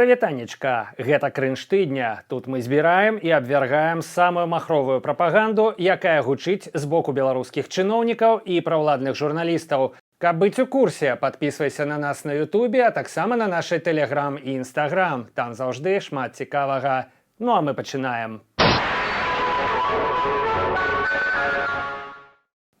Прывітанечка, гэта крынж тыдня. Тут мы збіраем і абвяргаем самую махровую прапаганду, якая гучыць з боку беларускіх чыноўнікаў і праўладных журналістаў. Каб быць у курсе, падпісвайся на нас на Ютубе, а таксама на нашай Тэлеграм і Інстаграм. Там заўжды шмат цікавага. Ну а мы пачынаем.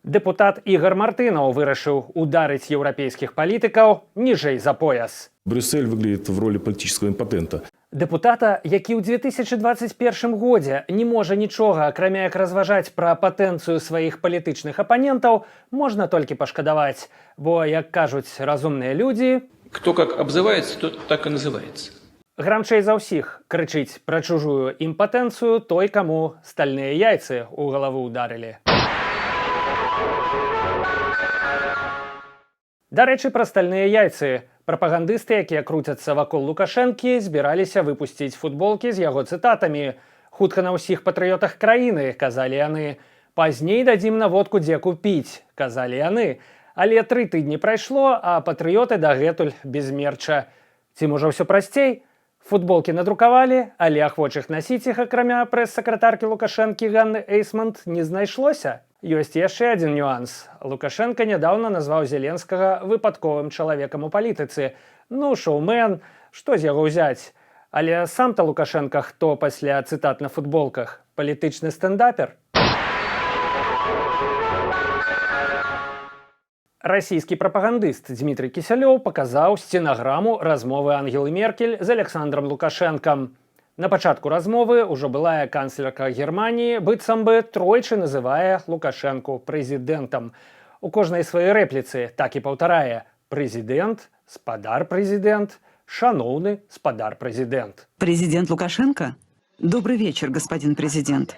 Дэпутат Ігар Мартынаў вырашыў ударыць еўрапейскіх палітыкаў ніжэй за пояс. Брюссель выглядит в роли политического импотента. Дэпутата, які ў 2021 годзе не можа нічога, акрамя як разважаць пра патэнцыю сваіх палітычных апанентаў, можна толькі пашкадаваць. Бо, як кажуць разумныя людзі, кто как обзывается, тот так и называется. Грамчэй за ўсіх крычыць пра чужую імпатэнцыю той, каму стальныя яйцы ў галаву ударылі. Дарэчы, пра стальныя яйцы. Прапагандысты, якія круцяцца вакол Лукашэнкі, збіраліся выпусціць футболкі з яго цытатамі. Хутка на ўсіх патрыётах краіны, казалі яны. Пазней дадзім наводку, дзе купіць, казалі яны. Але 3 тыдні прайшло, а патрыёты дагэтуль без мерча. Ці можа ўсё прасцей? Футболкі надрукавалі, але ахвочых насіць іх, акрамя прэс-сакратаркі Лукашэнкі Ганны Эйсмонт, не знайшлося. Ёсць яшчэ адзін нюанс. Лукашенко нядаўна назваў Зеленскага выпадковым чалавекам у палітыцы. Ну, шоумен, што з яго ўзяць? Але сам-то Лукашенко хто пасля цытат на футболках? Палітычны стендапер? Расійскі прапагандыст Дмітрый Кісялёў паказаў сценаграму размовы Ангелы Меркель з Александром Лукашэнкам. На пачатку размовы ўжо былая канцлерка Германіі быццам бы тройчы называе Лукашэнку прэзідэнтам. У кожнай сваёй рэпліцы так і паўтарае: прэзідэнт, спадар прэзідэнт, шаноўны спадар прэзідэнт. Президент Лукашенко? Добрый вечер, господин президент.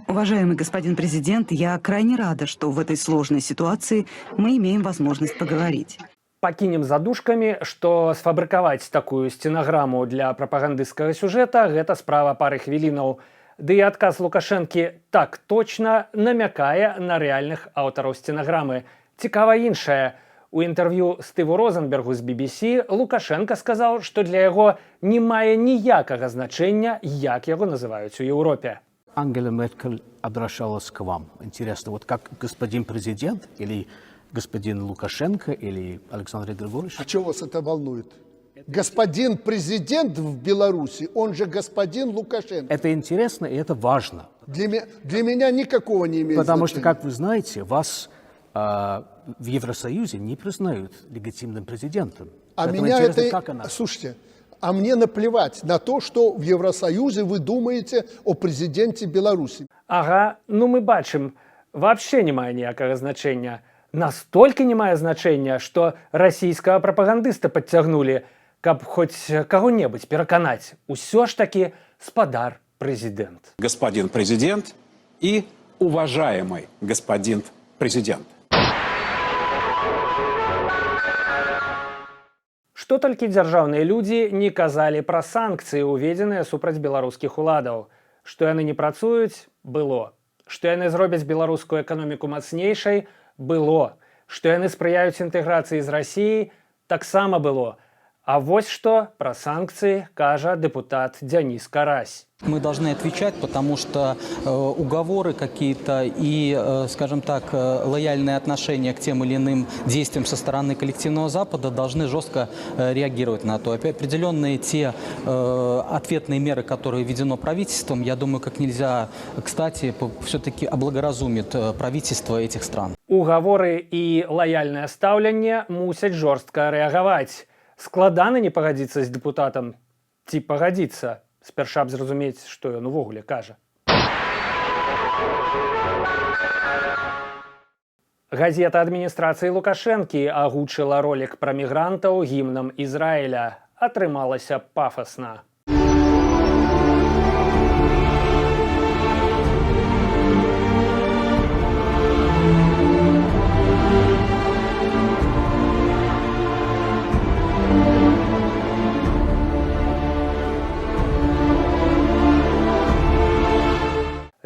Уважаемый господин президент, я крайне рада, что в этой сложной ситуации мы имеем возможность поговорить. Пакінем задушкамі, што сфабрыкаваць такую сценаграму для прапагандысцкага сюжэта – гэта справа пары хвілінаў. Ды і адказ Лукашэнкі так точна намякае на рэальных аўтараў сценаграмы. Цікава іншае. У інтэрв'ю Стыву Розенбергу з BBC Лукашенко сказаў, што для яго не мае ніякага значэння, як яго называюць у Еўропе. Ангела Меркель обращалась к вам. Интересно, вот как господин президент или господин Лукашенко или Александр Григорьевич? А чего вас это волнует? Господин президент в Беларуси, он же господин Лукашенко. Это интересно и это важно. Для меня никакого не имеет Потому значения. что, как вы знаете, вас в Евросоюзе не признают легитимным президентом. А Поэтому меня интересно, это... как она? Слушайте, а мне наплевать на то, что в Евросоюзе вы думаете о президенте Беларуси. Ага, ну мы бачым, вообще не мае ніякага значэння. Настолькі не мае значэння, што расійскага прапагандыста падцягнулі, каб хоць каго-небудзь пераканаць. Усё ж такі спадар прэзідэнт. Господин президент и уважаемый господин президент. Што толькі дзяржаўныя людзі не казалі пра санкцыі, уведзеныя супраць беларускіх уладаў. Што яны не працуюць? Было. Што яны зробяць беларускую эканоміку мацнейшай? Было. Што яны спрыяюць інтэграцыі з Расіяй? Таксама было. А вось што пра санкцыі кажа дэпутат Дзяніс Карась. Мы должны отвечать, потому что уговоры какие-то и, скажем так, лояльные отношения к тем или иным действиям со стороны коллективного Запада должны жестко реагировать на то. Определенные те ответные меры, которые введено правительством, я думаю, как нельзя, кстати, все-таки облагоразумит правительство этих стран. Уговоры і лаяльнае стаўленне мусяць жорстка рэагаваць. Складана не пагадзіцца з дэпутатам? Ці пагадзіцца? Спярша б зразумець, што ён увогуле кажа. Газета адміністрацыі Лукашэнкі агучыла ролік пра мігрантаў гімнам Ізраіля. Атрымалася пафасна.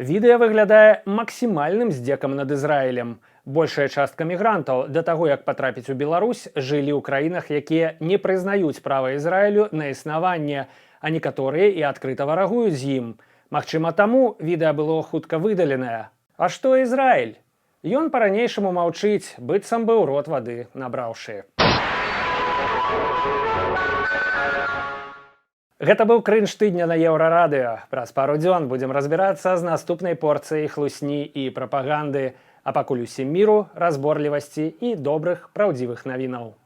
Відэа выглядае максімальным здзекам над Ізраілем. Большая частка мігрантаў да таго, як патрапіць у Беларусь, жылі ў краінах, якія не прызнаюць права Ізраілю на існаванне. а некаторыя і адкрыта варагуюць з ім. Магчыма, таму відэа было хутка выдаленае. А што Ізраіль? Ён па-ранейшаму маўчыць, быццам бы ў рот вады набраўшы. Гэта быў крынж тыдня на Еўрарадыё. Праз пару дзён будзем разбірацца з наступнай порцыяй хлусні і прапаганды. А пакуль усім міру, разборлівасці і добрых, праўдзівых навінаў.